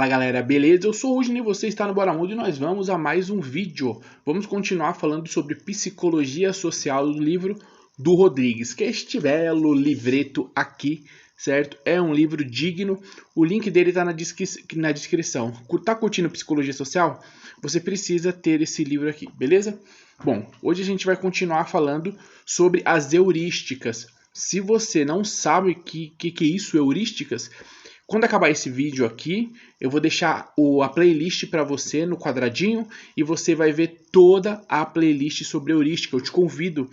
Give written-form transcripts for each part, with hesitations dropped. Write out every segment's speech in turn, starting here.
Fala galera, beleza? Eu sou o Rudney e você está no Bora Mundo e nós vamos a mais um vídeo. Vamos continuar falando sobre psicologia social do livro do Rodrigues, que é este belo livreto aqui, certo? É um livro digno, o link dele está na descrição. Tá curtindo psicologia social? Você precisa ter esse livro aqui, beleza? Bom, hoje a gente vai continuar falando sobre as heurísticas. Se você não sabe o que é isso, heurísticas, quando acabar esse vídeo aqui, eu vou deixar a playlist para você no quadradinho e você vai ver toda a playlist sobre heurística. Eu te convido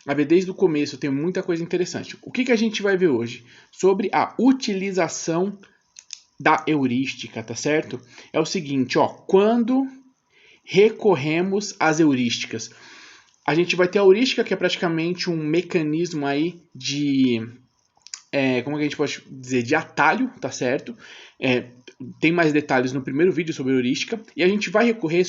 a ver desde o começo, tem muita coisa interessante. O que a gente vai ver hoje? Sobre a utilização da heurística, tá certo? É o seguinte, ó, quando recorremos às heurísticas, a gente vai ter a heurística, que é praticamente um mecanismo aí de... como que a gente pode dizer, de atalho, tá certo? Tem mais detalhes no primeiro vídeo sobre heurística, e a gente vai recorrer,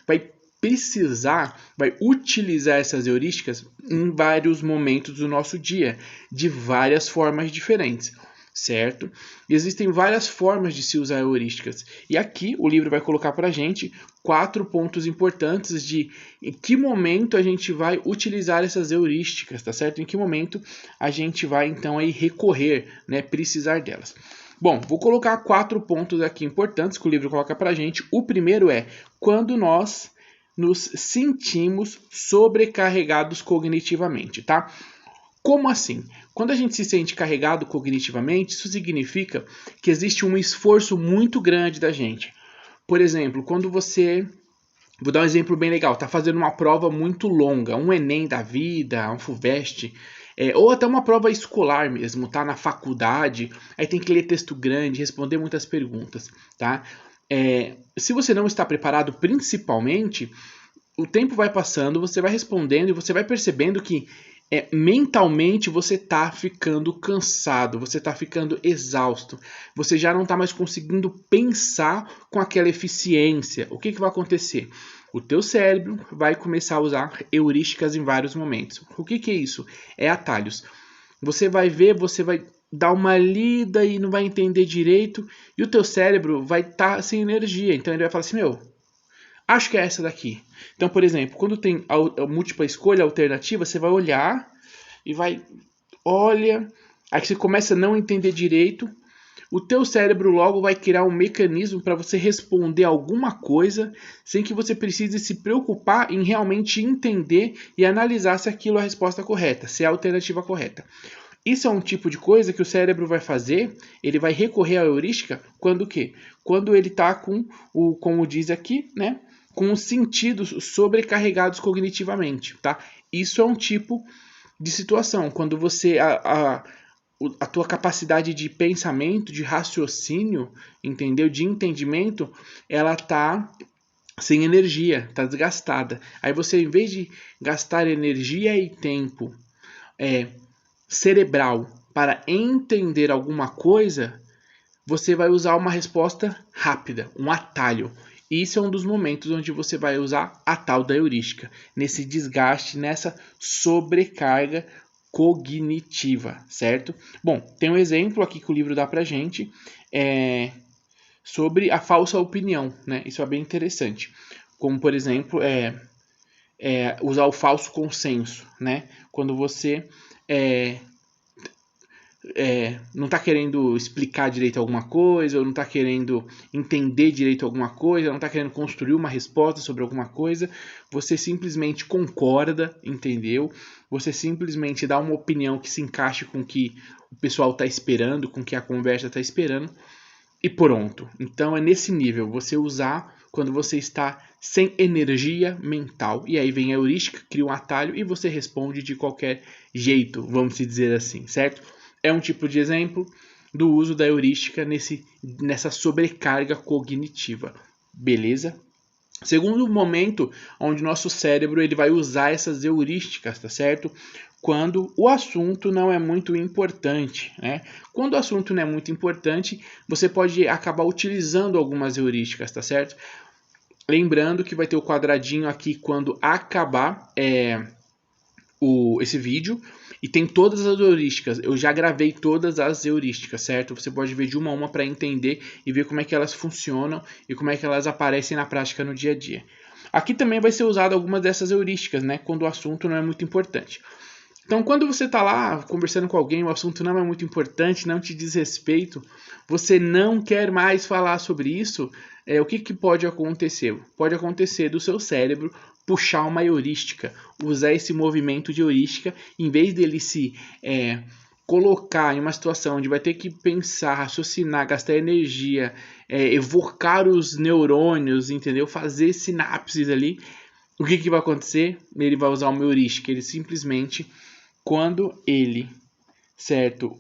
vai utilizar essas heurísticas em vários momentos do nosso dia, de várias formas diferentes, certo? E existem várias formas de se usar heurísticas, e aqui o livro vai colocar pra gente 4 pontos importantes de em que momento a gente vai utilizar essas heurísticas, tá certo? Em que momento a gente vai então aí recorrer, né, precisar delas. Bom, vou colocar 4 pontos aqui importantes que o livro coloca pra gente. O primeiro é quando nós nos sentimos sobrecarregados cognitivamente, tá? Como assim? Quando a gente se sente carregado cognitivamente, isso significa que existe um esforço muito grande da gente. Por exemplo, quando você... Vou dar um exemplo bem legal. Está fazendo uma prova muito longa, um Enem da vida, um FUVEST, ou até uma prova escolar mesmo, tá? Na faculdade, aí tem que ler texto grande, responder muitas perguntas, tá? Se você não está preparado, principalmente, o tempo vai passando, você vai respondendo e você vai percebendo que mentalmente você está ficando cansado, você está ficando exausto, você já não está mais conseguindo pensar com aquela eficiência. O que vai acontecer? O teu cérebro vai começar a usar heurísticas em vários momentos. O que é isso? É atalhos. Você vai ver, você vai dar uma lida e não vai entender direito, e o teu cérebro vai estar sem energia, então ele vai falar assim, meu, acho que é essa daqui. Então, por exemplo, quando tem a múltipla escolha alternativa, você vai olhar e olha, aí você começa a não entender direito, o teu cérebro logo vai criar um mecanismo para você responder alguma coisa sem que você precise se preocupar em realmente entender e analisar se aquilo é a resposta correta, se é a alternativa correta. Isso é um tipo de coisa que o cérebro vai fazer, ele vai recorrer à heurística quando o quê? Quando ele está com, como diz aqui, né? Com os sentidos sobrecarregados cognitivamente, tá? Isso é um tipo de situação, quando você a tua capacidade de pensamento, de raciocínio, entendeu? De entendimento, ela tá sem energia, tá desgastada. Aí você, em vez de gastar energia e tempo cerebral para entender alguma coisa, você vai usar uma resposta rápida, um atalho. Isso é um dos momentos onde você vai usar a tal da heurística, nesse desgaste, nessa sobrecarga cognitiva, certo? Bom, tem um exemplo aqui que o livro dá pra gente sobre a falsa opinião, né? Isso é bem interessante. Como, por exemplo, usar o falso consenso, né? Quando você não está querendo explicar direito alguma coisa, ou não está querendo entender direito alguma coisa, não está querendo construir uma resposta sobre alguma coisa, você simplesmente concorda, entendeu? Você simplesmente dá uma opinião que se encaixe com o que o pessoal está esperando, com o que a conversa está esperando, e pronto. Então é nesse nível, você usar quando você está sem energia mental. E aí vem a heurística, cria um atalho e você responde de qualquer jeito, vamos dizer assim, certo? É um tipo de exemplo do uso da heurística nessa sobrecarga cognitiva, beleza? Segundo momento onde nosso cérebro ele vai usar essas heurísticas, tá certo? Quando o assunto não é muito importante, né? Quando o assunto não é muito importante, você pode acabar utilizando algumas heurísticas, tá certo? Lembrando que vai ter o quadradinho aqui quando acabar esse vídeo e tem todas as heurísticas. Eu já gravei todas as heurísticas, certo? Você pode ver de uma a uma para entender e ver como é que elas funcionam e como é que elas aparecem na prática no dia a dia. Aqui também vai ser usado algumas dessas heurísticas, né? Quando o assunto não é muito importante. Então, quando você está lá conversando com alguém, o assunto não é muito importante, não te diz respeito, você não quer mais falar sobre isso, o que pode acontecer? Pode acontecer do seu cérebro puxar uma heurística, usar esse movimento de heurística, em vez dele se colocar em uma situação onde vai ter que pensar, raciocinar, gastar energia, evocar os neurônios, entendeu? Fazer sinapses ali. O que vai acontecer? Ele vai usar uma heurística, ele simplesmente, quando ele, certo,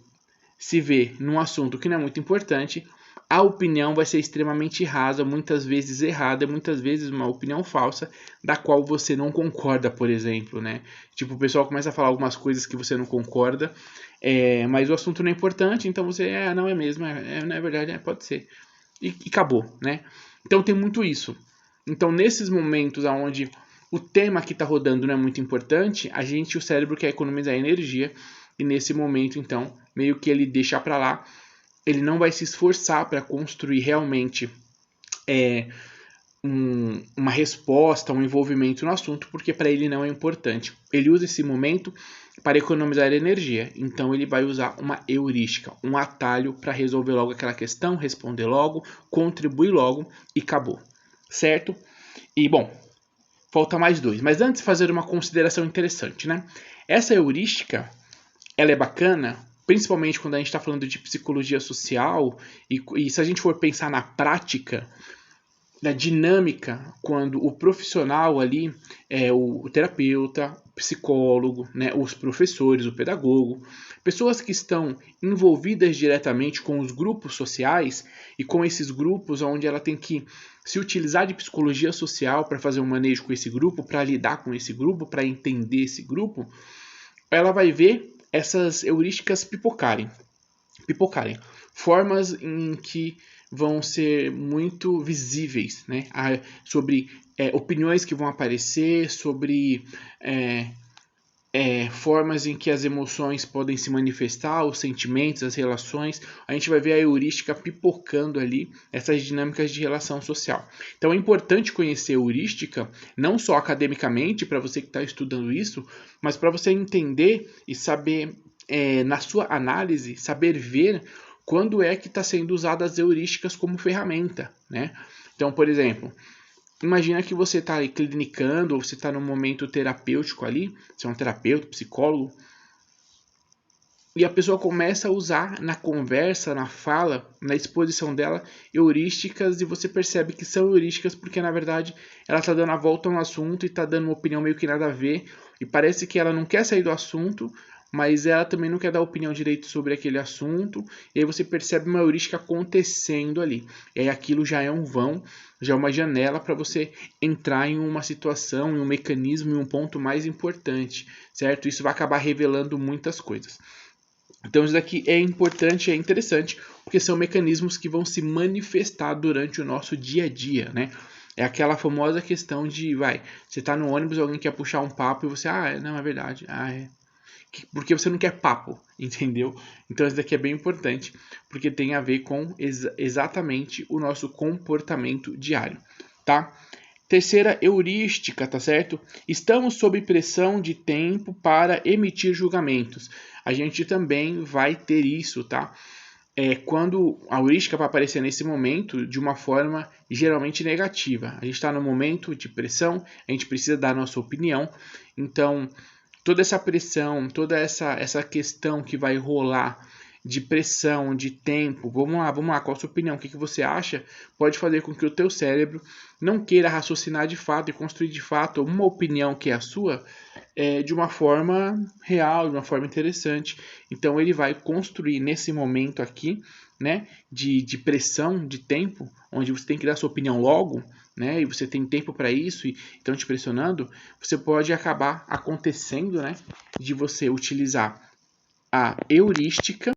se vê num assunto que não é muito importante, a opinião vai ser extremamente rasa, muitas vezes errada, muitas vezes uma opinião falsa, da qual você não concorda, por exemplo, né? Tipo, o pessoal começa a falar algumas coisas que você não concorda, mas o assunto não é importante, então você, não é mesmo, não é verdade, pode ser. E acabou, né? Então tem muito isso. Então, nesses momentos onde o tema que está rodando não é muito importante, o cérebro quer economizar energia e nesse momento, então, meio que ele deixa para lá, ele não vai se esforçar para construir realmente uma resposta, um envolvimento no assunto, porque para ele não é importante. Ele usa esse momento para economizar energia, então ele vai usar uma heurística, um atalho para resolver logo aquela questão, responder logo, contribuir logo e acabou, certo? E bom, falta mais dois. Mas antes, fazer uma consideração interessante, né? Essa heurística, ela é bacana, principalmente quando a gente está falando de psicologia social, e se a gente for pensar na prática, na dinâmica, quando o profissional ali, o terapeuta, o psicólogo, né, os professores, o pedagogo, pessoas que estão envolvidas diretamente com os grupos sociais e com esses grupos onde ela tem que se utilizar de psicologia social para fazer um manejo com esse grupo, para lidar com esse grupo, para entender esse grupo, ela vai ver essas heurísticas pipocarem. Formas em que vão ser muito visíveis, né? Sobre opiniões que vão aparecer, sobre formas em que as emoções podem se manifestar, os sentimentos, as relações. A gente vai ver a heurística pipocando ali essas dinâmicas de relação social. Então é importante conhecer a heurística, não só academicamente, para você que está estudando isso, mas para você entender e saber, na sua análise, saber ver quando é que está sendo usada as heurísticas como ferramenta, né? Então, por exemplo, imagina que você está aí clinicando, ou você está num momento terapêutico ali, você é um terapeuta, psicólogo, e a pessoa começa a usar na conversa, na fala, na exposição dela, heurísticas, e você percebe que são heurísticas porque, na verdade, ela está dando a volta no assunto e está dando uma opinião meio que nada a ver, e parece que ela não quer sair do assunto, mas ela também não quer dar opinião direito sobre aquele assunto, e aí você percebe uma heurística acontecendo ali. E aí aquilo já é um vão, já é uma janela para você entrar em uma situação, em um mecanismo, em um ponto mais importante, certo? Isso vai acabar revelando muitas coisas. Então isso daqui é importante, é interessante, porque são mecanismos que vão se manifestar durante o nosso dia a dia, né? É aquela famosa questão de, você tá no ônibus, alguém quer puxar um papo e você, não, é verdade, porque você não quer papo, entendeu? Então isso daqui é bem importante, porque tem a ver com exatamente o nosso comportamento diário, tá? Terceira heurística, tá certo? Estamos sob pressão de tempo para emitir julgamentos. A gente também vai ter isso, tá? Quando a heurística vai aparecer nesse momento de uma forma geralmente negativa. A gente está no momento de pressão, a gente precisa dar a nossa opinião, então toda essa pressão, toda essa questão que vai rolar de pressão, de tempo, vamos lá, qual a sua opinião? O que você acha? Pode fazer com que o teu cérebro não queira raciocinar de fato e construir de fato uma opinião que é a sua, de uma forma real, de uma forma interessante. Então ele vai construir nesse momento aqui, né, de pressão, de tempo, onde você tem que dar sua opinião logo, né, e você tem tempo para isso, e estão te pressionando, você pode acabar acontecendo, né, de você utilizar a heurística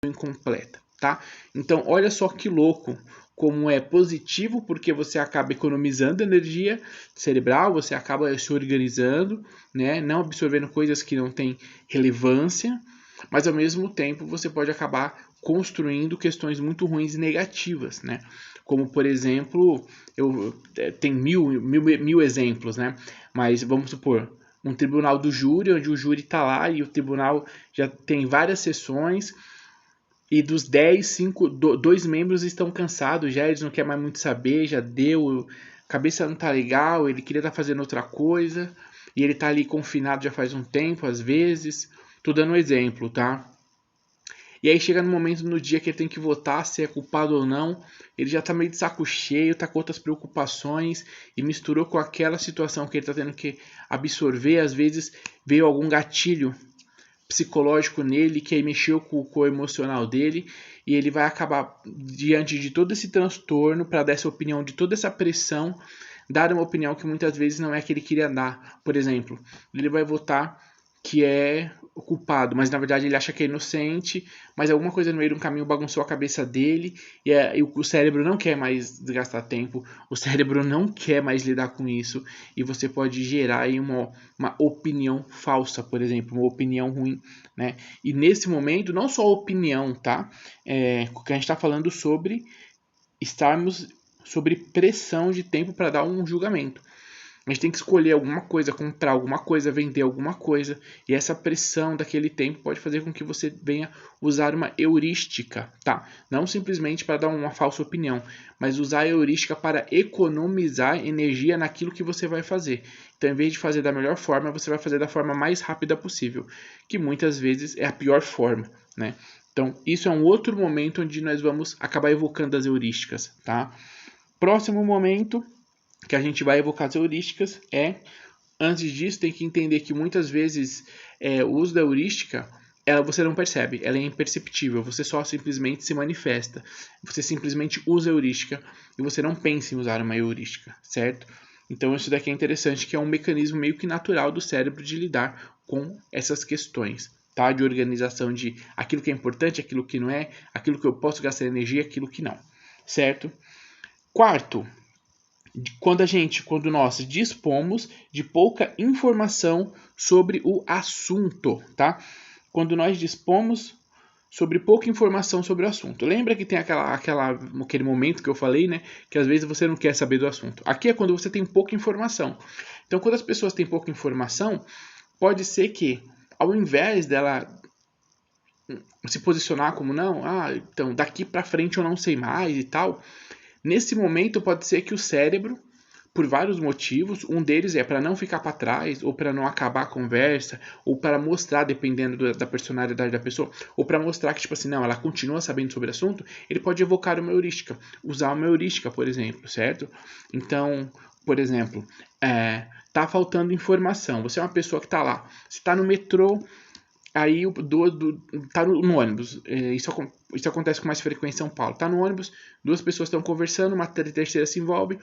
incompleta. tá? Então, olha só que louco, como é positivo, porque você acaba economizando energia cerebral, você acaba se organizando, né? Não absorvendo coisas que não têm relevância, mas ao mesmo tempo você pode acabar construindo questões muito ruins e negativas, né? Como, por exemplo, tem mil exemplos, né? Mas vamos supor, um tribunal do júri, onde o júri está lá e o tribunal já tem várias sessões, e dos 10, 2 membros estão cansados já, eles não querem mais muito saber, já deu, a cabeça não tá legal, ele queria estar fazendo outra coisa, e ele tá ali confinado já faz um tempo, às vezes. Tô dando um exemplo, tá? E aí chega no momento no dia que ele tem que votar se é culpado ou não, ele já tá meio de saco cheio, tá com outras preocupações e misturou com aquela situação que ele tá tendo que absorver, às vezes veio algum gatilho psicológico nele que aí mexeu com o emocional dele e ele vai acabar, diante de todo esse transtorno, para dar essa opinião, de toda essa pressão, dar uma opinião que muitas vezes não é a que ele queria dar. Por exemplo, ele vai votar que é o culpado, mas na verdade ele acha que é inocente, mas alguma coisa no meio de um caminho bagunçou a cabeça dele e o cérebro não quer mais desgastar tempo, o cérebro não quer mais lidar com isso e você pode gerar aí uma opinião falsa, por exemplo, uma opinião ruim, né? E nesse momento, não só a opinião, tá? Que a gente está falando sobre estarmos sobre pressão de tempo para dar um julgamento. A gente tem que escolher alguma coisa, comprar alguma coisa, vender alguma coisa. E essa pressão daquele tempo pode fazer com que você venha usar uma heurística, tá? Não simplesmente para dar uma falsa opinião, mas usar a heurística para economizar energia naquilo que você vai fazer. Então, em vez de fazer da melhor forma, você vai fazer da forma mais rápida possível, que muitas vezes é a pior forma, né? Então, isso é um outro momento onde nós vamos acabar evocando as heurísticas, tá? Próximo momento que a gente vai evocar as heurísticas antes disso, tem que entender que muitas vezes o uso da heurística, você não percebe, ela é imperceptível, você só simplesmente se manifesta, você simplesmente usa a heurística e você não pensa em usar uma heurística, certo? Então isso daqui é interessante, que é um mecanismo meio que natural do cérebro de lidar com essas questões, tá? De organização de aquilo que é importante, aquilo que não é, aquilo que eu posso gastar energia, aquilo que não, certo? Quarto, quando nós dispomos de pouca informação sobre o assunto, tá? Quando nós dispomos sobre pouca informação sobre o assunto. Lembra que tem aquele momento que eu falei, né? Que às vezes você não quer saber do assunto. Aqui é quando você tem pouca informação. Então, quando as pessoas têm pouca informação, pode ser que, ao invés dela se posicionar como não, então daqui para frente eu não sei mais e tal, nesse momento pode ser que o cérebro, por vários motivos, um deles é para não ficar para trás, ou para não acabar a conversa, ou para mostrar, dependendo da personalidade da pessoa, ou para mostrar que, tipo assim, não, ela continua sabendo sobre o assunto, ele pode evocar uma heurística, usar uma heurística, por exemplo, certo? Então, por exemplo, tá faltando informação, você é uma pessoa que tá lá, você tá no metrô, aí tá no ônibus, isso acontece com mais frequência em São Paulo, tá no ônibus, duas pessoas estão conversando, uma terceira se envolve,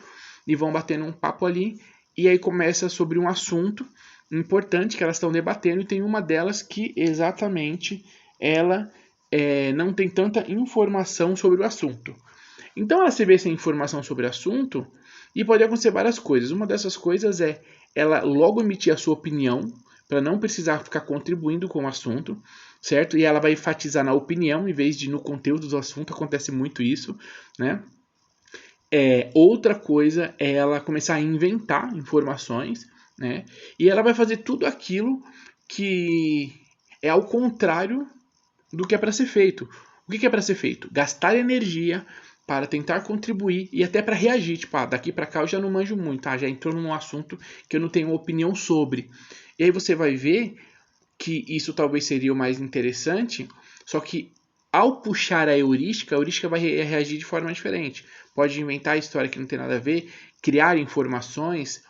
e vão batendo um papo ali, e aí começa sobre um assunto importante que elas estão debatendo, e tem uma delas que exatamente ela não tem tanta informação sobre o assunto. Então ela recebe essa informação sobre o assunto e pode acontecer várias coisas. Uma dessas coisas é ela logo emitir a sua opinião, para não precisar ficar contribuindo com o assunto, certo? E ela vai enfatizar na opinião em vez de no conteúdo do assunto, acontece muito isso, né? Outra coisa é ela começar a inventar informações, né? E ela vai fazer tudo aquilo que é ao contrário do que é para ser feito. O que é para ser feito? Gastar energia para tentar contribuir e até para reagir. Tipo, daqui para cá eu já não manjo muito, tá? Já entrou num assunto que eu não tenho opinião sobre. E aí você vai ver que isso talvez seria o mais interessante, só que ao puxar a heurística vai reagir de forma diferente. Pode inventar a história que não tem nada a ver, criar informações,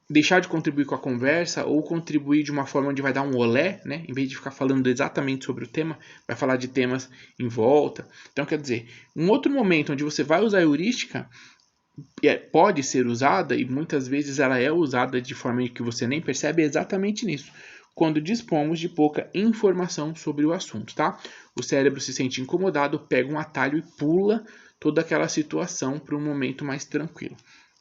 deixar de contribuir com a conversa ou contribuir de uma forma onde vai dar um olé, né? Em vez de ficar falando exatamente sobre o tema, vai falar de temas em volta. Então, quer dizer, um outro momento onde você vai usar a heurística pode ser usada, e muitas vezes ela é usada de forma que você nem percebe, é exatamente nisso. quando dispomos de pouca informação sobre o assunto, tá? O cérebro se sente incomodado, pega um atalho e pula toda aquela situação para um momento mais tranquilo,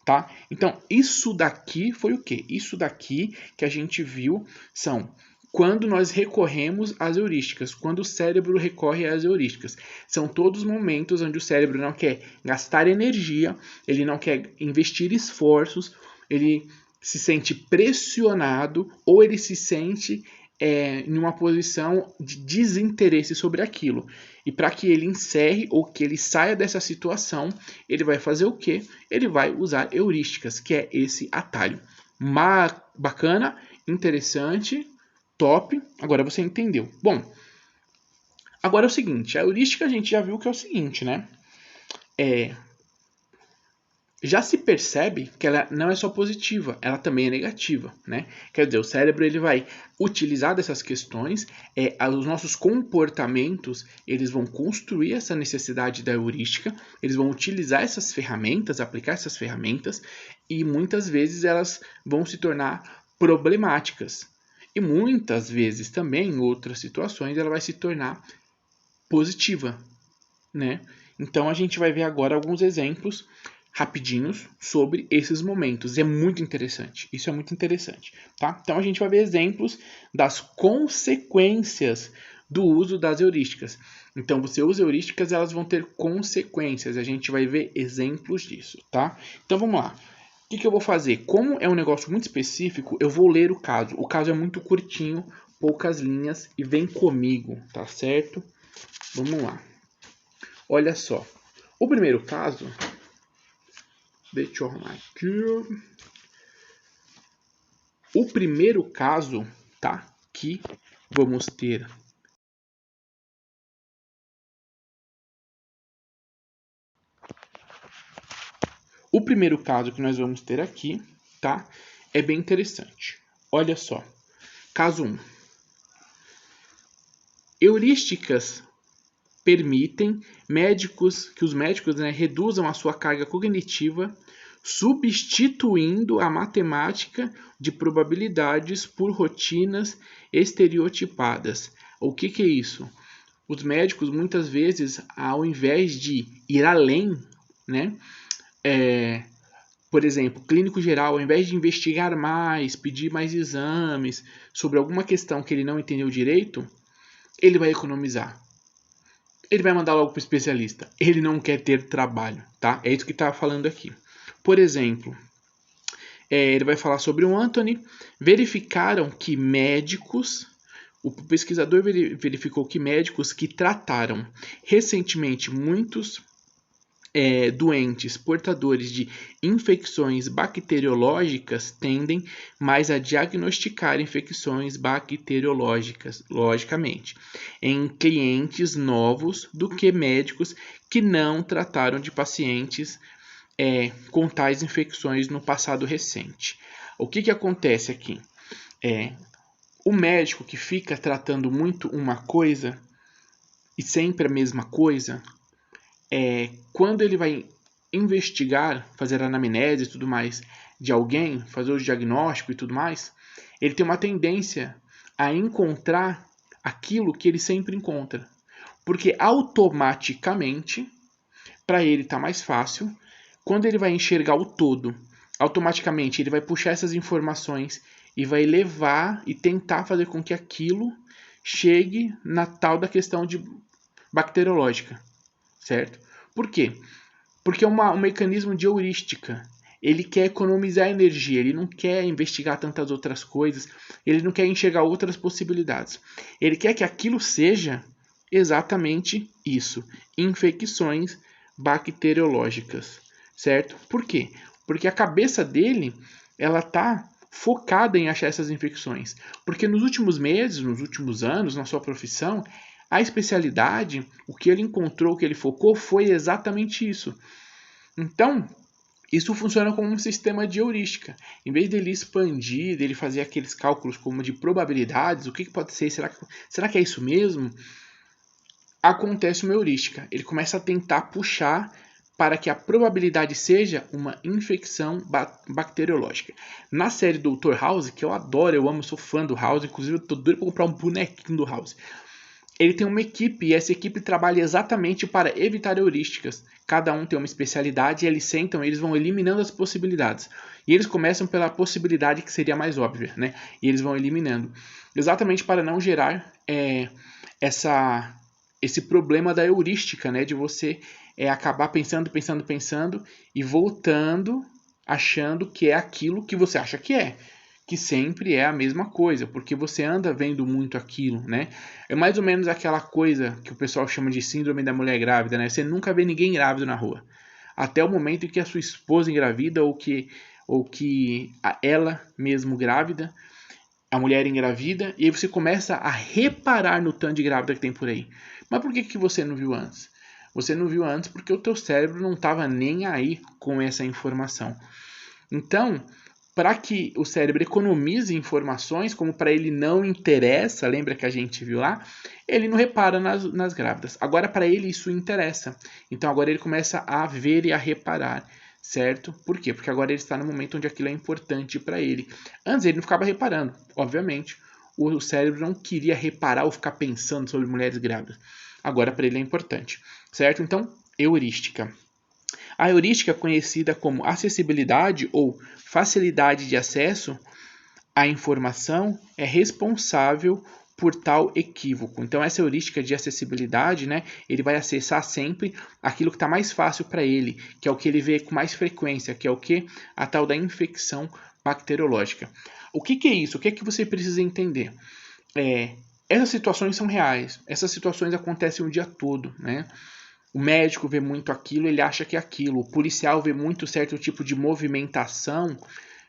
tá? Então, isso daqui foi o quê? Isso daqui que a gente viu são quando nós recorremos às heurísticas, quando o cérebro recorre às heurísticas. São todos os momentos onde o cérebro não quer gastar energia, ele não quer investir esforços, ele se sente pressionado ou ele se sente em uma posição de desinteresse sobre aquilo. E para que ele encerre ou que ele saia dessa situação, ele vai fazer o quê? Ele vai usar heurísticas, que é esse atalho. Bacana, interessante, top. Agora você entendeu. Bom, agora é o seguinte, a heurística a gente já viu que é o seguinte, né? Já se percebe que ela não é só positiva, ela também é negativa, né? Quer dizer, o cérebro ele vai utilizar dessas questões, os nossos comportamentos eles vão construir essa necessidade da heurística, eles vão utilizar essas ferramentas, aplicar essas ferramentas e muitas vezes elas vão se tornar problemáticas. E muitas vezes também, em outras situações, ela vai se tornar positiva, né? Então a gente vai ver agora alguns exemplos rapidinhos sobre esses momentos. É muito interessante. Isso é muito interessante, tá? Então a gente vai ver exemplos das consequências do uso das heurísticas. Então você usa heurísticas, elas vão ter consequências. A gente vai ver exemplos disso, tá? Então vamos lá. O que eu vou fazer? Como é um negócio muito específico, eu vou ler o caso. O caso é muito curtinho, poucas linhas e vem comigo, tá certo? Vamos lá. Olha só. O primeiro caso, deixa eu arrumar aqui. O primeiro caso, tá? Que vamos ter. O primeiro caso que nós vamos ter aqui, tá? É bem interessante. Olha só. Caso 1. Heurísticas permitem que os médicos, né, reduzam a sua carga cognitiva, substituindo a matemática de probabilidades por rotinas estereotipadas. O que é isso? Os médicos, muitas vezes, ao invés de ir além, né, por exemplo, clínico geral, ao invés de investigar mais, pedir mais exames sobre alguma questão que ele não entendeu direito, ele vai economizar. Ele vai mandar logo para o especialista. Ele não quer ter trabalho, tá? É isso que está falando aqui. Por exemplo, ele vai falar sobre o Anthony. Verificaram que médicos... O pesquisador verificou que médicos que trataram recentemente muitos doentes portadores de infecções bacteriológicas tendem mais a diagnosticar infecções bacteriológicas, logicamente, em clientes novos do que médicos que não trataram de pacientes com tais infecções no passado recente. O que acontece aqui? O médico que fica tratando muito uma coisa e sempre a mesma coisa, quando ele vai investigar, fazer anamnese e tudo mais de alguém, fazer o diagnóstico e tudo mais, ele tem uma tendência a encontrar aquilo que ele sempre encontra. Porque automaticamente, para ele está mais fácil, quando ele vai enxergar o todo, automaticamente ele vai puxar essas informações e vai levar e tentar fazer com que aquilo chegue na tal da questão de bacteriológica, certo? Por quê? Porque é um mecanismo de heurística. Ele quer economizar energia, ele não quer investigar tantas outras coisas, ele não quer enxergar outras possibilidades. Ele quer que aquilo seja exatamente isso, infecções bacteriológicas, certo? Por quê? Porque a cabeça dele, ela tá focada em achar essas infecções. Porque nos últimos meses, nos últimos anos, na sua profissão, a especialidade, o que ele encontrou, o que ele focou, foi exatamente isso. Então, isso funciona como um sistema de heurística. Em vez dele expandir, dele fazer aqueles cálculos como de probabilidades, o que pode ser, será que é isso mesmo? Acontece uma heurística. Ele começa a tentar puxar para que a probabilidade seja uma infecção bacteriológica. Na série Dr. House, que eu adoro, eu amo, sou fã do House, inclusive eu tô doido para comprar um bonequinho do House. Ele tem uma equipe e essa equipe trabalha exatamente para evitar heurísticas. Cada um tem uma especialidade e eles sentam e eles vão eliminando as possibilidades. E eles começam pela possibilidade que seria mais óbvia, né? E eles vão eliminando. Exatamente para não gerar esse problema da heurística, né? De você acabar pensando e voltando achando que é aquilo que você acha que é. Que sempre é a mesma coisa, porque você anda vendo muito aquilo, né? É mais ou menos aquela coisa que o pessoal chama de síndrome da mulher grávida, né? Você nunca vê ninguém grávido na rua. Até o momento em que a sua esposa engravida ou que ela mesmo grávida, a mulher engravida, e aí você começa a reparar no tanto de grávida que tem por aí. Mas por que você não viu antes? Você não viu antes porque o teu cérebro não estava nem aí com essa informação. Então, para que o cérebro economize informações, como para ele não interessa, lembra que a gente viu lá? Ele não repara nas grávidas. Agora, para ele, isso interessa. Então, agora ele começa a ver e a reparar, certo? Por quê? Porque agora ele está no momento onde aquilo é importante para ele. Antes, ele não ficava reparando, obviamente. O cérebro não queria reparar ou ficar pensando sobre mulheres grávidas. Agora, para ele é importante, certo? Então, heurística. A heurística, conhecida como acessibilidade ou facilidade de acesso à informação, é responsável por tal equívoco. Então, essa heurística de acessibilidade, né, ele vai acessar sempre aquilo que está mais fácil para ele, que é o que ele vê com mais frequência, que é o que? A tal da infecção bacteriológica. O que é isso? O que é que você precisa entender? Essas situações são reais, essas situações acontecem o dia todo, né? O médico vê muito aquilo, ele acha que é aquilo. O policial vê muito certo tipo de movimentação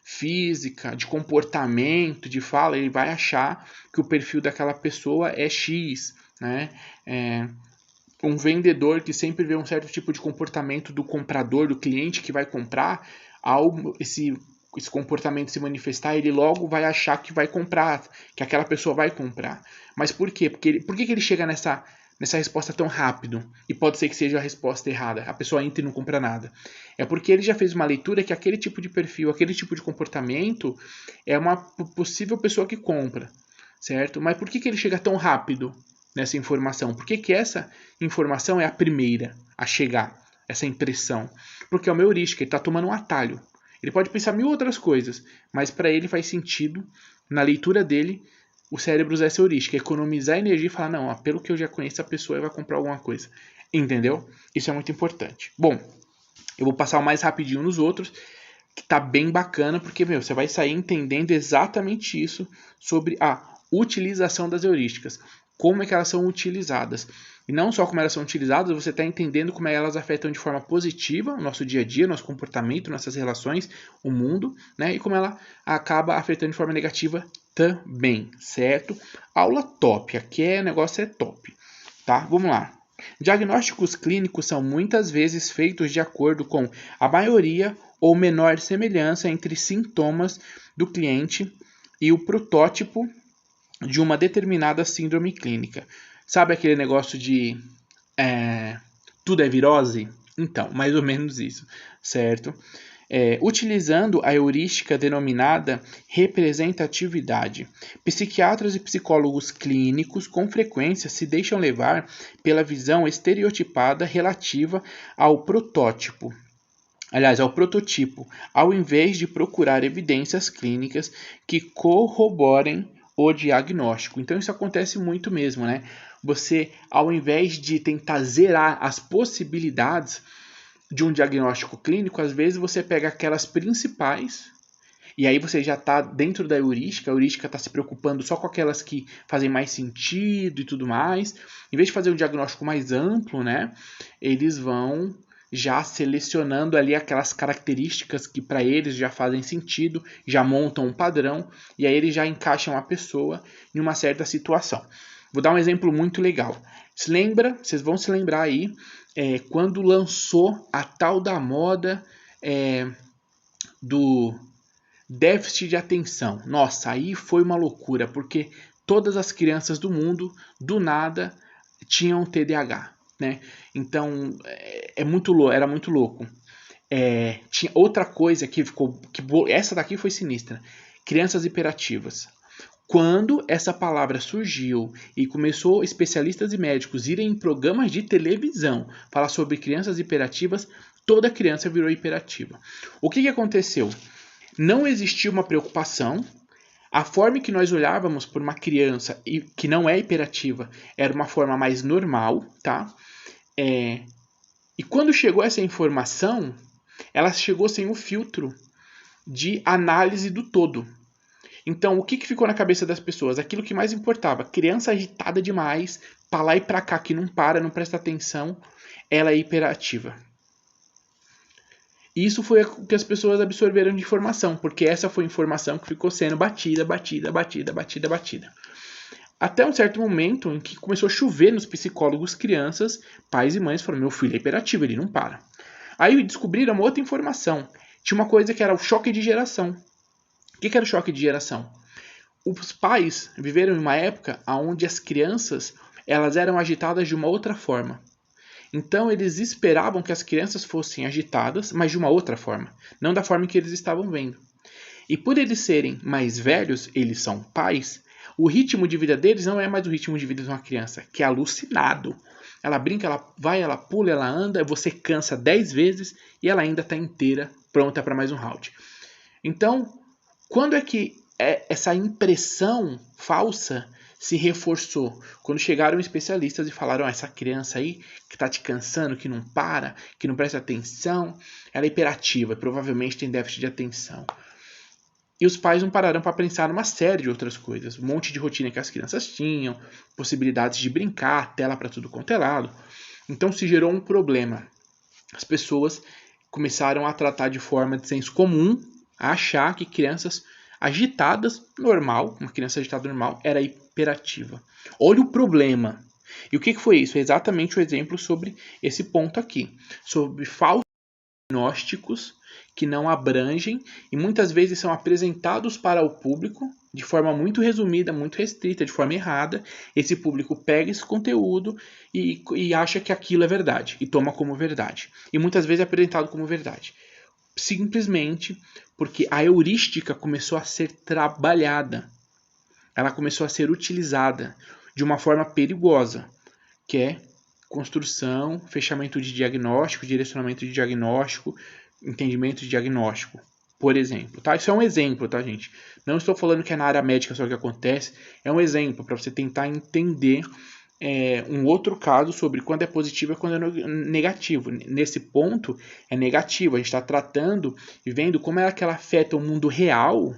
física, de comportamento, de fala, ele vai achar que o perfil daquela pessoa é X, né? Um vendedor que sempre vê um certo tipo de comportamento do comprador, do cliente que vai comprar, ao esse comportamento se manifestar, ele logo vai achar que vai comprar, que aquela pessoa vai comprar. Mas por quê? Por que ele chega nessa resposta tão rápido? E pode ser que seja a resposta errada. A pessoa entra e não compra nada. É porque ele já fez uma leitura que aquele tipo de perfil, aquele tipo de comportamento é uma possível pessoa que compra, certo? Mas por que ele chega tão rápido nessa informação? Por que essa informação é a primeira a chegar, essa impressão? Porque é uma heurística, ele está tomando um atalho. Ele pode pensar mil outras coisas, mas para ele faz sentido, na leitura dele, o cérebro usar essa heurística, economizar energia e falar, não, pelo que eu já conheço, a pessoa vai comprar alguma coisa. Entendeu? Isso é muito importante. Bom, eu vou passar o mais rapidinho nos outros, que tá bem bacana, porque, você vai sair entendendo exatamente isso sobre a utilização das heurísticas. Como é que elas são utilizadas. E não só como elas são utilizadas, você está entendendo como elas afetam de forma positiva o nosso dia a dia, nosso comportamento, nossas relações, o mundo, né? E como ela acaba afetando de forma negativa também, certo? Aula top, aqui o negócio é top, tá? Vamos lá. Diagnósticos clínicos são muitas vezes feitos de acordo com a maioria ou menor semelhança entre sintomas do cliente e o protótipo de uma determinada síndrome clínica. Sabe aquele negócio de tudo é virose? Então, mais ou menos isso, certo? Utilizando a heurística denominada representatividade. Psiquiatras e psicólogos clínicos com frequência se deixam levar pela visão estereotipada relativa ao protótipo. Aliás, ao prototipo, ao invés de procurar evidências clínicas que corroborem o diagnóstico. Então isso acontece muito mesmo, né? Você, ao invés de tentar zerar as possibilidades de um diagnóstico clínico, às vezes você pega aquelas principais e aí você já está dentro da heurística, a heurística está se preocupando só com aquelas que fazem mais sentido e tudo mais. Em vez de fazer um diagnóstico mais amplo, né? Eles vão já selecionando ali aquelas características que para eles já fazem sentido, já montam um padrão e aí eles já encaixam a pessoa em uma certa situação. Vou dar um exemplo muito legal. Vocês vão se lembrar aí, quando lançou a tal da moda do déficit de atenção. Nossa, aí foi uma loucura, porque todas as crianças do mundo, do nada, tinham TDAH. né? Então, era muito louco. Tinha outra coisa essa daqui foi sinistra. Crianças hiperativas. Quando essa palavra surgiu e começou especialistas e médicos irem em programas de televisão falar sobre crianças hiperativas, toda criança virou hiperativa. O que aconteceu? Não existia uma preocupação. A forma que nós olhávamos por uma criança que não é hiperativa era uma forma mais normal, tá? E quando chegou essa informação, ela chegou sem o filtro de análise do todo. Então, o que ficou na cabeça das pessoas? Aquilo que mais importava. Criança agitada demais, pra lá e pra cá, que não para, não presta atenção, ela é hiperativa. Isso foi o que as pessoas absorveram de informação, porque essa foi a informação que ficou sendo batida. Até um certo momento em que começou a chover nos psicólogos crianças, pais e mães falaram, meu filho é hiperativo, ele não para. Aí descobriram uma outra informação. Tinha uma coisa que era o choque de geração. O que era o choque de geração? Os pais viveram em uma época onde as crianças elas eram agitadas de uma outra forma. Então eles esperavam que as crianças fossem agitadas, mas de uma outra forma, não da forma que eles estavam vendo. E por eles serem mais velhos, eles são pais, o ritmo de vida deles não é mais o ritmo de vida de uma criança, que é alucinado. Ela brinca, ela vai, ela pula, ela anda, você cansa 10 vezes e ela ainda está inteira, pronta para mais um round. Então, quando é que essa impressão falsa se reforçou? Quando chegaram especialistas e falaram, essa criança aí que está te cansando, que não para, que não presta atenção, ela é hiperativa, provavelmente tem déficit de atenção. E os pais não pararam para pensar numa série de outras coisas. Um monte de rotina que as crianças tinham, possibilidades de brincar, tela para tudo quanto é lado. Então se gerou um problema. As pessoas começaram a tratar de forma de senso comum, a achar que crianças agitadas, normal, uma criança agitada normal, era hiperativa. Olha o problema. E o que foi isso? É exatamente o exemplo sobre esse ponto aqui. Sobre falsos diagnósticos que não abrangem e muitas vezes são apresentados para o público de forma muito resumida, muito restrita, de forma errada. Esse público pega esse conteúdo e acha que aquilo é verdade e toma como verdade. E muitas vezes é apresentado como verdade. Simplesmente porque a heurística começou a ser trabalhada. Ela começou a ser utilizada de uma forma perigosa, que é construção, fechamento de diagnóstico, direcionamento de diagnóstico, entendimento de diagnóstico, por exemplo. Tá? Isso é um exemplo, tá, gente? Não estou falando que é na área médica só que acontece, é um exemplo para você tentar entender um outro caso sobre quando é positivo e quando é negativo. Nesse ponto, é negativo. A gente está tratando e vendo como é que ela afeta o mundo real,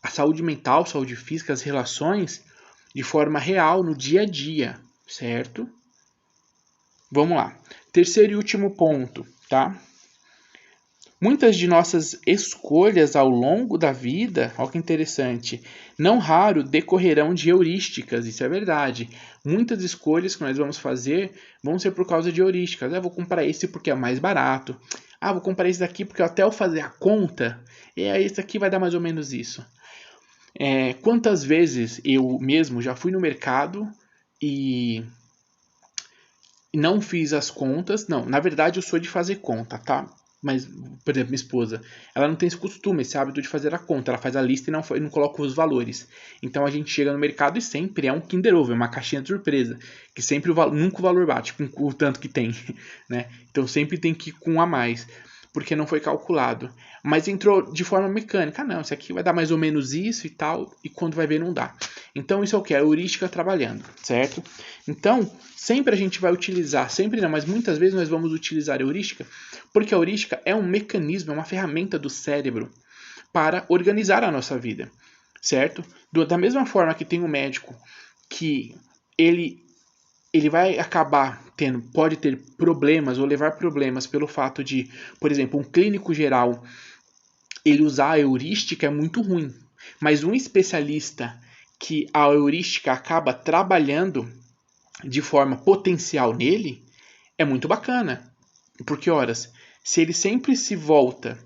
a saúde mental, saúde física, as relações, de forma real, no dia a dia, certo? Vamos lá. Terceiro e último ponto, tá? Muitas de nossas escolhas ao longo da vida, olha que interessante, não raro decorrerão de heurísticas, isso é verdade. Muitas escolhas que nós vamos fazer vão ser por causa de heurísticas. Vou comprar esse porque é mais barato. Vou comprar esse daqui porque até eu fazer a conta, esse aqui vai dar mais ou menos isso. Quantas vezes eu mesmo já fui no mercado e não fiz as contas. Não, na verdade eu sou de fazer conta, tá? Mas, por exemplo, minha esposa, ela não tem esse costume, esse hábito de fazer a conta. Ela faz a lista e não coloca os valores. Então a gente chega no mercado e sempre é um Kinder Ovo, é uma caixinha de surpresa. Que sempre nunca o valor bate com o tanto que tem, né? Então sempre tem que ir com um a mais, porque não foi calculado. Mas entrou de forma mecânica. Não, isso aqui vai dar mais ou menos isso e tal, e quando vai ver não dá. Então isso é o que? A heurística trabalhando, certo? Então, sempre a gente vai utilizar, sempre não, mas muitas vezes nós vamos utilizar a heurística, porque a heurística é um mecanismo, é uma ferramenta do cérebro para organizar a nossa vida, certo? Da mesma forma que tem um médico que ele vai acabar pode ter problemas ou levar problemas pelo fato de, por exemplo, um clínico geral, ele usar a heurística é muito ruim. Mas um especialista que a heurística acaba trabalhando de forma potencial nele, é muito bacana. Porque, horas, se ele sempre se volta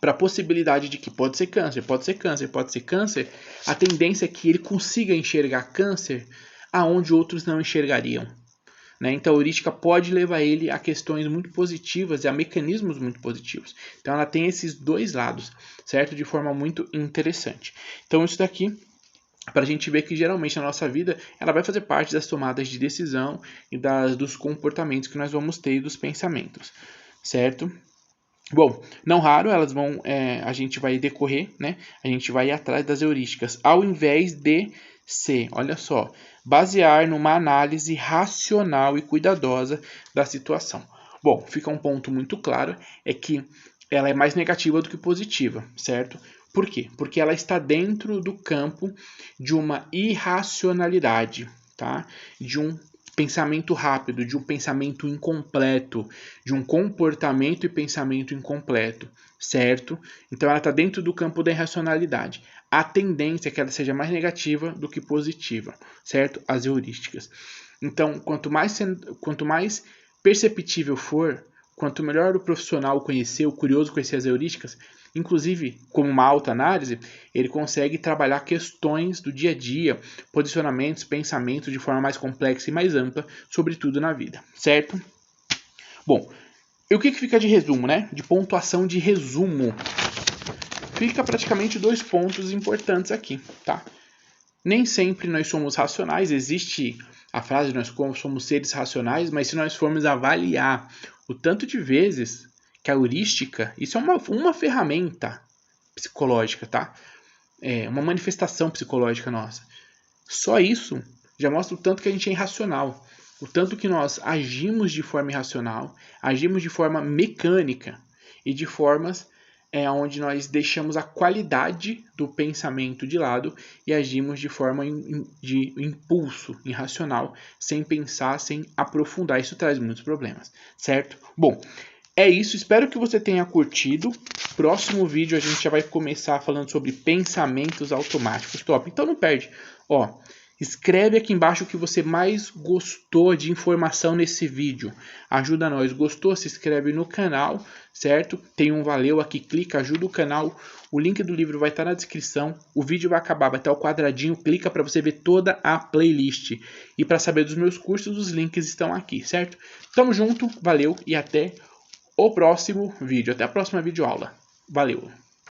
para a possibilidade de que pode ser câncer, pode ser câncer, pode ser câncer, a tendência é que ele consiga enxergar câncer aonde outros não enxergariam. né? Então a heurística pode levar ele a questões muito positivas e a mecanismos muito positivos. Então ela tem esses dois lados, certo? De forma muito interessante. Então isso daqui, para a gente ver que geralmente na nossa vida ela vai fazer parte das tomadas de decisão e dos comportamentos que nós vamos ter e dos pensamentos, certo? Bom, não raro elas vão, a gente vai decorrer, né? A gente vai ir atrás das heurísticas, ao invés de se, olha só, basear numa análise racional e cuidadosa da situação. Bom, fica um ponto muito claro, é que ela é mais negativa do que positiva, certo? Por quê? Porque ela está dentro do campo de uma irracionalidade, tá? De um pensamento rápido, de um pensamento incompleto, de um comportamento e pensamento incompleto, certo? Então ela está dentro do campo da irracionalidade. A tendência é que ela seja mais negativa do que positiva, certo? As heurísticas. Então, quanto mais perceptível for, quanto melhor o profissional conhecer, o curioso conhecer as heurísticas, inclusive como uma autoanálise, ele consegue trabalhar questões do dia a dia, posicionamentos, pensamentos de forma mais complexa e mais ampla sobre tudo na vida, certo? Bom, e o que fica de resumo, né? De pontuação de resumo. Fica praticamente 2 pontos importantes aqui, tá? Nem sempre nós somos racionais, existe a frase nós somos seres racionais, mas se nós formos avaliar o tanto de vezes que a heurística, isso é uma ferramenta psicológica, tá? É uma manifestação psicológica nossa. Só isso já mostra o tanto que a gente é irracional, o tanto que nós agimos de forma irracional, agimos de forma mecânica e de formas onde nós deixamos a qualidade do pensamento de lado e agimos de forma de impulso irracional, sem pensar, sem aprofundar. Isso traz muitos problemas, certo? Bom, é isso. Espero que você tenha curtido. Próximo vídeo a gente já vai começar falando sobre pensamentos automáticos. Top! Então não perde. Ó, escreve aqui embaixo o que você mais gostou de informação nesse vídeo. Ajuda nós. Gostou? Se inscreve no canal, certo? Tem um valeu aqui, clica, ajuda o canal. O link do livro vai estar na descrição. O vídeo vai acabar, vai estar o quadradinho. Clica para você ver toda a playlist. E para saber dos meus cursos, os links estão aqui, certo? Tamo junto, valeu e até o próximo vídeo. Até a próxima videoaula. Valeu!